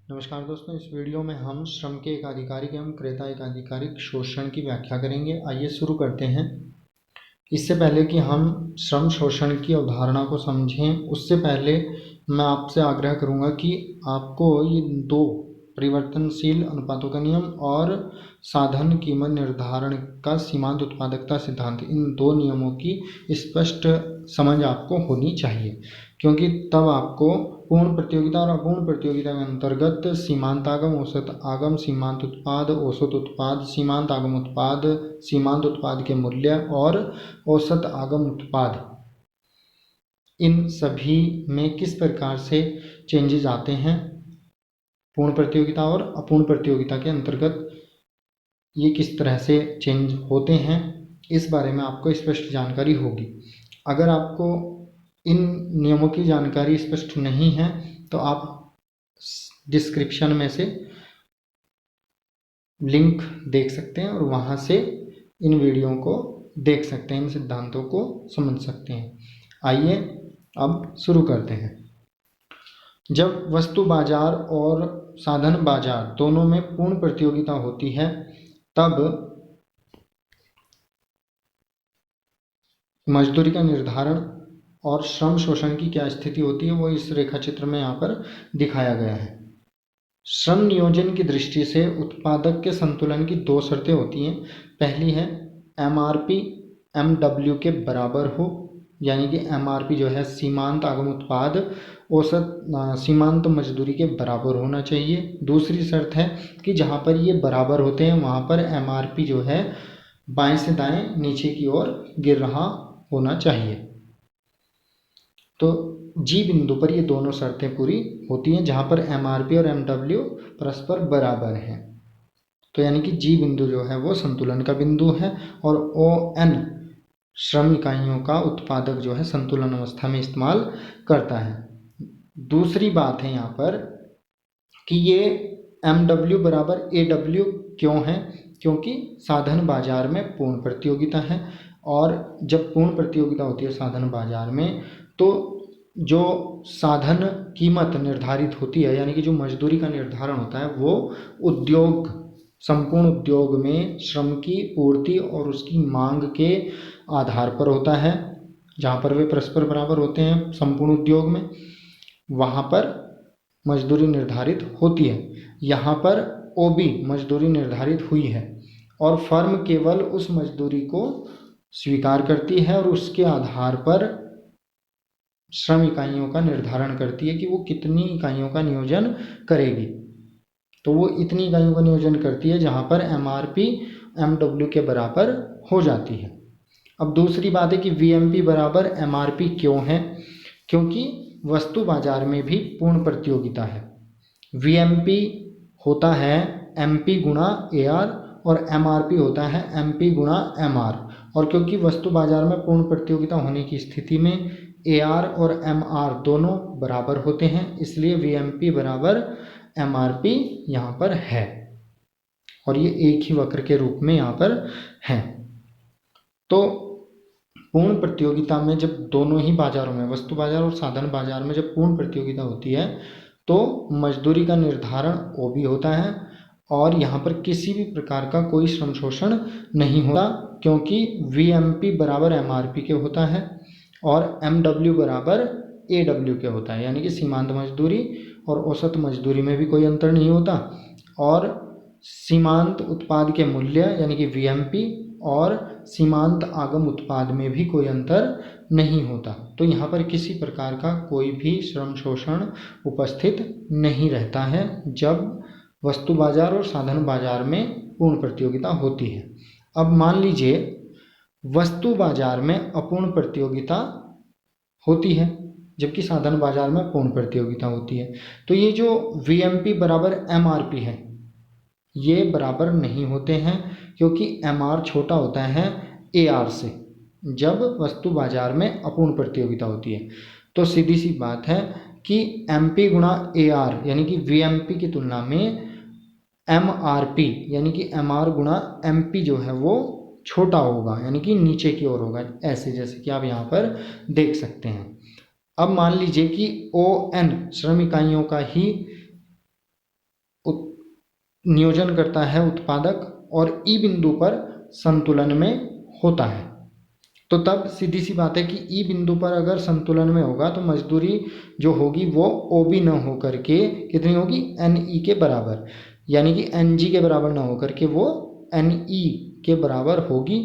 नमस्कार दोस्तों, इस वीडियो में हम श्रम के एक आधिकारिक एवं क्रेता एक आधिकारिक शोषण की व्याख्या करेंगे। आइए शुरू करते हैं। इससे पहले कि हम श्रम शोषण की अवधारणा को समझें, उससे पहले मैं आपसे आग्रह करूंगा कि आपको ये दो परिवर्तनशील अनुपातों का नियम और साधन कीमत निर्धारण का सीमांत उत्पादकता सिद्धांत, इन दो नियमों की स्पष्ट समझ आपको होनी चाहिए, क्योंकि तब आपको पूर्ण प्रतियोगिता और अपूर्ण प्रतियोगिता के अंतर्गत सीमांत आगम, औसत आगम, सीमांत उत्पाद, औसत उत्पाद, सीमांत आगम उत्पाद, सीमांत उत्पाद के मूल्य और औसत आगम उत्पाद, इन सभी में किस प्रकार से चेंजेस आते हैं पूर्ण प्रतियोगिता और अपूर्ण प्रतियोगिता के अंतर्गत, ये किस तरह से चेंज होते हैं, इस बारे में आपको स्पष्ट जानकारी होगी। अगर आपको इन नियमों की जानकारी स्पष्ट नहीं है तो आप डिस्क्रिप्शन में से लिंक देख सकते हैं और वहाँ से इन वीडियो को देख सकते हैं, इन सिद्धांतों को समझ सकते हैं। आइए अब शुरू करते हैं। जब वस्तु बाजार और साधन बाजार दोनों में पूर्ण प्रतियोगिता होती है, तब मजदूरी का निर्धारण और श्रम शोषण की क्या स्थिति होती है वो इस रेखा चित्र में यहाँ पर दिखाया गया है। श्रम नियोजन की दृष्टि से उत्पादक के संतुलन की दो शर्तें होती हैं। पहली है MRP MW के बराबर हो, यानी कि MRP जो है सीमांत आगम उत्पाद औसत सीमांत मजदूरी के बराबर होना चाहिए। दूसरी शर्त है कि जहाँ पर ये बराबर होते हैं वहाँ पर MRP जो है बाएं से दाएं नीचे की ओर गिर रहा होना चाहिए। तो जी बिंदु पर ये दोनों शर्तें पूरी होती हैं, जहाँ पर MRP और MW परस्पर बराबर हैं। तो यानी कि जी बिंदु जो है वो संतुलन का बिंदु है और ON श्रम इकाइयों का उत्पादक जो है संतुलन अवस्था में इस्तेमाल करता है। दूसरी बात है यहाँ पर कि ये MW बराबर AW क्यों है, क्योंकि साधन बाजार में पूर्ण प्रतियोगिता है और जब पूर्ण प्रतियोगिता होती है साधन बाजार में, तो जो साधन कीमत निर्धारित होती है, यानी कि जो मजदूरी का निर्धारण होता है, वो उद्योग संपूर्ण उद्योग में श्रम की पूर्ति और उसकी मांग के आधार पर होता है। जहाँ पर वे परस्पर बराबर होते हैं संपूर्ण उद्योग में, वहाँ पर मजदूरी निर्धारित होती है। यहाँ पर OB मजदूरी निर्धारित हुई है और फर्म केवल उस मजदूरी को स्वीकार करती है और उसके आधार पर श्रम इकाइयों का निर्धारण करती है कि वो कितनी इकाइयों का नियोजन करेगी। तो वो इतनी इकाइयों का नियोजन करती है जहाँ पर MRP MW के बराबर हो जाती है। अब दूसरी बात है कि VMP बराबर MRP क्यों है, क्योंकि वस्तु बाजार में भी पूर्ण प्रतियोगिता है। VMP होता है MP गुणा AR और MRP होता है MP गुणा MR, और क्योंकि वस्तु बाजार में पूर्ण प्रतियोगिता होने की स्थिति में AR और MR दोनों बराबर होते हैं, इसलिए VMP बराबर MRP यहाँ पर है और ये एक ही वक्र के रूप में यहाँ पर है। तो पूर्ण प्रतियोगिता में जब दोनों ही बाजारों में, वस्तु बाजार और साधन बाजार में जब पूर्ण प्रतियोगिता होती है, तो मजदूरी का निर्धारण OB होता है और यहाँ पर किसी भी प्रकार का कोई श्रम शोषण नहीं होता, क्योंकि VMP बराबर MRP के होता है और MW बराबर AW के होता है, यानी कि सीमांत मजदूरी और औसत मजदूरी में भी कोई अंतर नहीं होता और सीमांत उत्पाद के मूल्य यानी कि VMP और सीमांत आगम उत्पाद में भी कोई अंतर नहीं होता। तो यहाँ पर किसी प्रकार का कोई भी श्रम शोषण उपस्थित नहीं रहता है जब वस्तु बाजार और साधन बाजार में पूर्ण प्रतियोगिता होती है। अब मान लीजिए वस्तु बाजार में अपूर्ण प्रतियोगिता होती है जबकि साधन बाजार में पूर्ण प्रतियोगिता होती है, तो ये जो VMP बराबर MRP है ये बराबर नहीं होते हैं, क्योंकि MR छोटा होता है AR से जब वस्तु बाजार में अपूर्ण प्रतियोगिता होती है। तो सीधी सी बात है कि MP गुणा AR यानी कि VMP की तुलना में MRP यानी कि MR गुणा MP जो है वो छोटा होगा, यानी कि नीचे की ओर होगा, ऐसे जैसे कि आप यहाँ पर देख सकते हैं। अब मान लीजिए कि ON श्रम इकाइयों का ही नियोजन करता है उत्पादक और ई बिंदु पर संतुलन में होता है। तो तब सीधी सी बात है कि ई बिंदु पर अगर संतुलन में होगा तो मजदूरी जो होगी वो ओ बी न हो करके कितनी होगी, एन ई के बराबर, यानी कि एन जी के बराबर ना हो करके वो एन ई के बराबर होगी,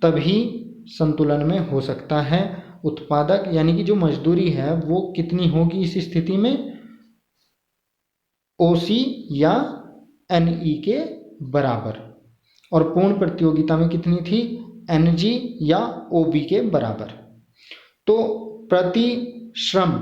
तभी संतुलन में हो सकता है उत्पादक, यानी कि जो मजदूरी है वो कितनी होगी इस स्थिति में, ओ सी या एन ई के बराबर, और पूर्ण प्रतियोगिता में कितनी थी, एन जी या ओ बी के बराबर। तो प्रति श्रम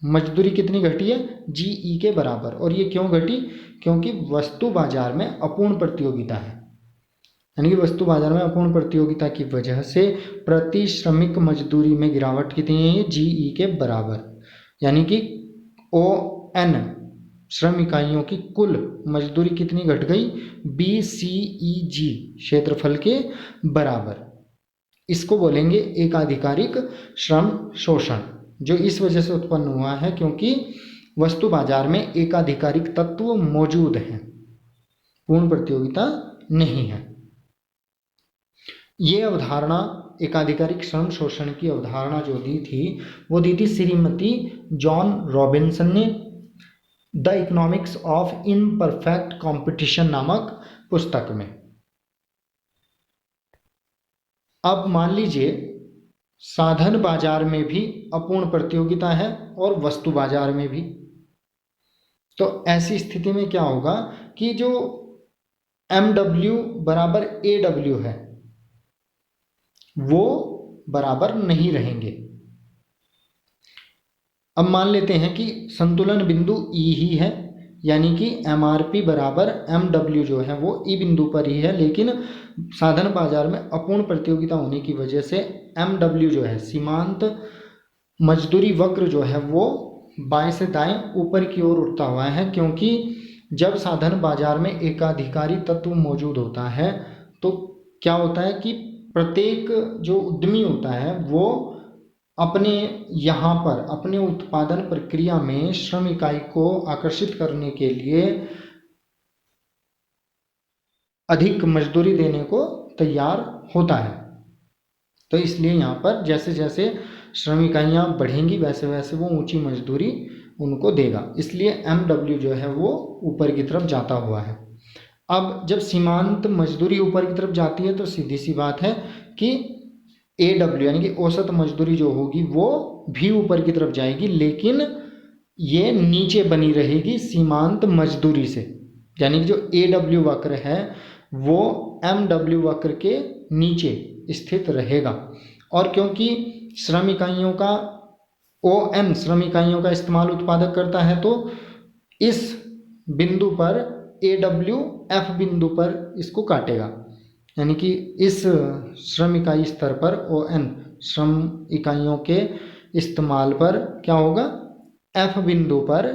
मजदूरी कितनी घटी है, जी ई के बराबर। और ये क्यों घटी, क्योंकि वस्तु बाजार में अपूर्ण प्रतियोगिता है, यानी कि वस्तु बाजार में अपूर्ण प्रतियोगिता की वजह से प्रति श्रमिक मजदूरी में गिरावट कितनी है, जी ई के बराबर, यानी कि ओ एन श्रम इकाइयों की कुल मजदूरी कितनी घट गई, बी सी ई जी क्षेत्रफल के बराबर। इसको बोलेंगे एकाधिकारिक श्रम शोषण, जो इस वजह से उत्पन्न हुआ है क्योंकि वस्तु बाजार में एकाधिकारिक तत्व मौजूद हैं, पूर्ण प्रतियोगिता नहीं है। ये अवधारणा एकाधिकारिक श्रम शोषण की अवधारणा जो दी थी वो दी थी श्रीमती जॉन रॉबिन्सन ने the economics of imperfect competition नामक पुस्तक में। अब मान लीजिए साधन बाजार में भी अपूर्ण प्रतियोगिता है और वस्तु बाजार में भी, तो ऐसी स्थिति में क्या होगा कि जो MW बराबर AW है वो बराबर नहीं रहेंगे। अब मान लेते हैं कि संतुलन बिंदु E ही है, यानी कि MRP बराबर MW जो है वो E बिंदु पर ही है, लेकिन साधन बाजार में अपूर्ण प्रतियोगिता होने की वजह से MW जो है सीमांत मजदूरी वक्र जो है वो बाएं से दाएं ऊपर की ओर उठता हुआ है, क्योंकि जब साधन बाजार में एकाधिकारी तत्व मौजूद होता है तो क्या होता है कि प्रत्येक जो उद्यमी होता है वो अपने यहाँ पर अपने उत्पादन प्रक्रिया में श्रम इकाई को आकर्षित करने के लिए अधिक मजदूरी देने को तैयार होता है। तो इसलिए यहाँ पर जैसे जैसे श्रम इकाइयाँ बढ़ेंगी वैसे वैसे वो ऊंची मजदूरी उनको देगा, इसलिए MW जो है वो ऊपर की तरफ जाता हुआ है। अब जब सीमांत मजदूरी ऊपर की तरफ जाती है तो सीधी सी बात है कि AW यानी कि औसत मजदूरी जो होगी वो भी ऊपर की तरफ जाएगी, लेकिन ये नीचे बनी रहेगी सीमांत मजदूरी से, यानी कि जो AW वक्र है वो MW वक्र के नीचे स्थित रहेगा। और क्योंकि श्रम इकाइयों का ON श्रम इकाइयों का इस्तेमाल उत्पादक करता है तो इस बिंदु पर AW F बिंदु पर इसको काटेगा, यानी कि इस श्रम इकाई स्तर पर ON श्रम इकाइयों के इस्तेमाल पर क्या होगा, F बिंदु पर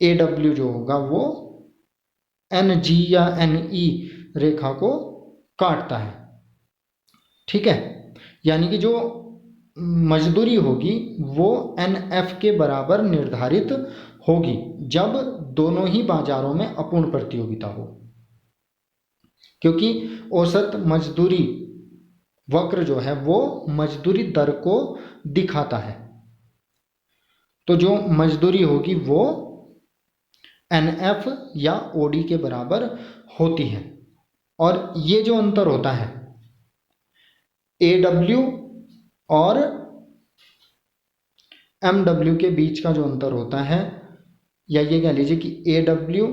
AW जो होगा वो NG या NE रेखा को काटता है, ठीक है। यानी कि जो मजदूरी होगी वो NF के बराबर निर्धारित होगी जब दोनों ही बाजारों में अपूर्ण प्रतियोगिता हो, क्योंकि औसत मजदूरी वक्र जो है वो मजदूरी दर को दिखाता है। तो जो मजदूरी होगी वो NF या OD के बराबर होती है। और ये जो अंतर होता है AW और MW के बीच का जो अंतर होता है, या ये कह लीजिए कि AW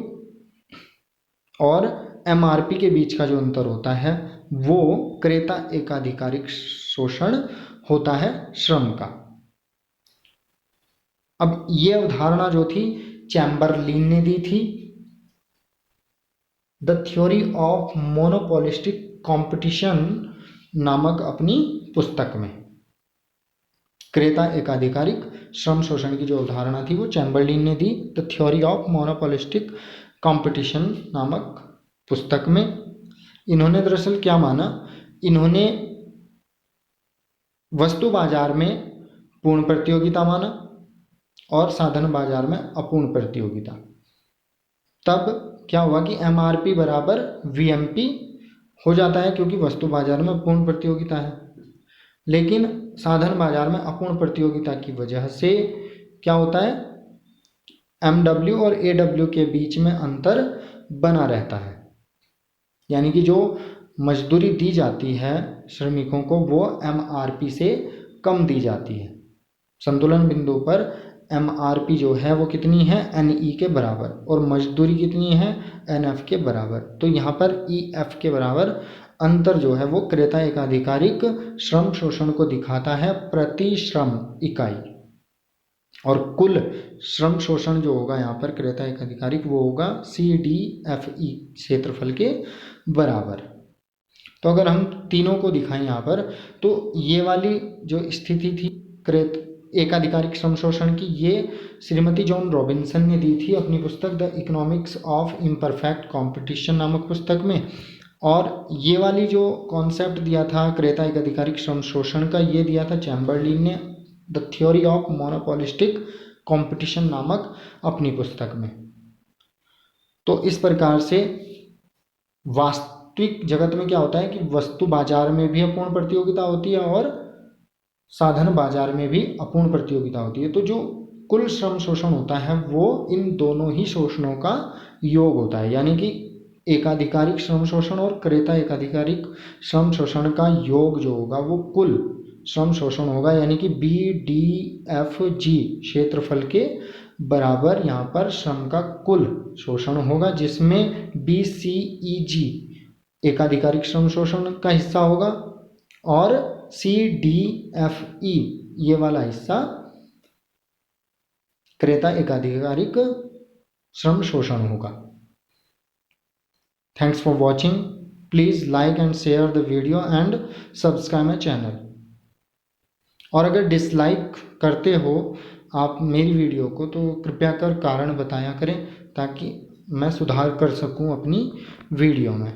और MRP के बीच का जो अंतर होता है वो क्रेता एकाधिकारिक शोषण होता है श्रम का। अब ये अवधारणा जो थी चैम्बरलिन ने दी थी the theory of monopolistic competition नामक अपनी पुस्तक में। क्रेता एकाधिकारिक श्रम शोषण की जो अवधारणा थी वो चैम्बरलिन ने दी the theory of monopolistic competition नामक पुस्तक में। इन्होंने दरअसल क्या माना, इन्होंने वस्तु बाजार में पूर्ण प्रतियोगिता माना और साधन बाजार में अपूर्ण प्रतियोगिता। तब क्या हुआ कि MRP बराबर VMP हो जाता है, क्योंकि वस्तु बाजार में पूर्ण प्रतियोगिता है। लेकिन साधन बाजार में अपूर्ण प्रतियोगिता की वजह से क्या होता है, MW और AW के बीच में अंतर बना रहता है, यानी कि जो मजदूरी दी जाती है श्रमिकों को वो MRP से कम दी जाती है। संतुलन बिंदु पर MRP जो है वो कितनी है, NE के बराबर, और मजदूरी कितनी है, NF के बराबर। तो यहाँ पर EF के बराबर अंतर जो है वो क्रेता एकाधिकारिक श्रम शोषण को दिखाता है प्रति श्रम इकाई, और कुल श्रम शोषण जो होगा यहाँ पर क्रेता एकाधिकारिक वो होगा CDFE क्षेत्रफल के बराबर। तो अगर हम तीनों को दिखाएं यहाँ पर, तो ये वाली जो स्थिति थी क्रेता एकाधिकारिक श्रम शोषण की, ये श्रीमती जॉन रॉबिन्सन ने दी थी अपनी पुस्तक the economics of imperfect competition नामक पुस्तक में। और ये वाली जो कॉन्सेप्ट दिया था क्रेता एकाधिकारिक श्रम शोषण का, ये दिया था चैम्बरलिन ने the theory of monopolistic competition नामक अपनी पुस्तक में। तो इस प्रकार से वास्तविक जगत में क्या होता है कि वस्तु बाजार में भी अपूर्ण प्रतियोगिता होती है और साधन बाजार में भी अपूर्ण प्रतियोगिता होती है। तो जो कुल श्रम शोषण होता है वो इन दोनों ही शोषणों का योग होता है, यानी कि एकाधिकारिक श्रम शोषण और क्रेता एकाधिकारिक श्रम शोषण का योग जो होगा वो कुल श्रम शोषण होगा, यानी कि BDFG क्षेत्रफल के बराबर यहाँ पर श्रम का कुल शोषण होगा, जिसमें BCEG एकाधिकारिक श्रम शोषण का हिस्सा होगा और CDFE ये वाला हिस्सा क्रेता एकाधिकारिक श्रम शोषण होगा। Thanks for watching. Please like and share the video and subscribe my channel. और अगर डिसलाइक करते हो आप मेरी वीडियो को तो कृपया कर कारण बताया करें, ताकि मैं सुधार कर सकूं अपनी वीडियो में।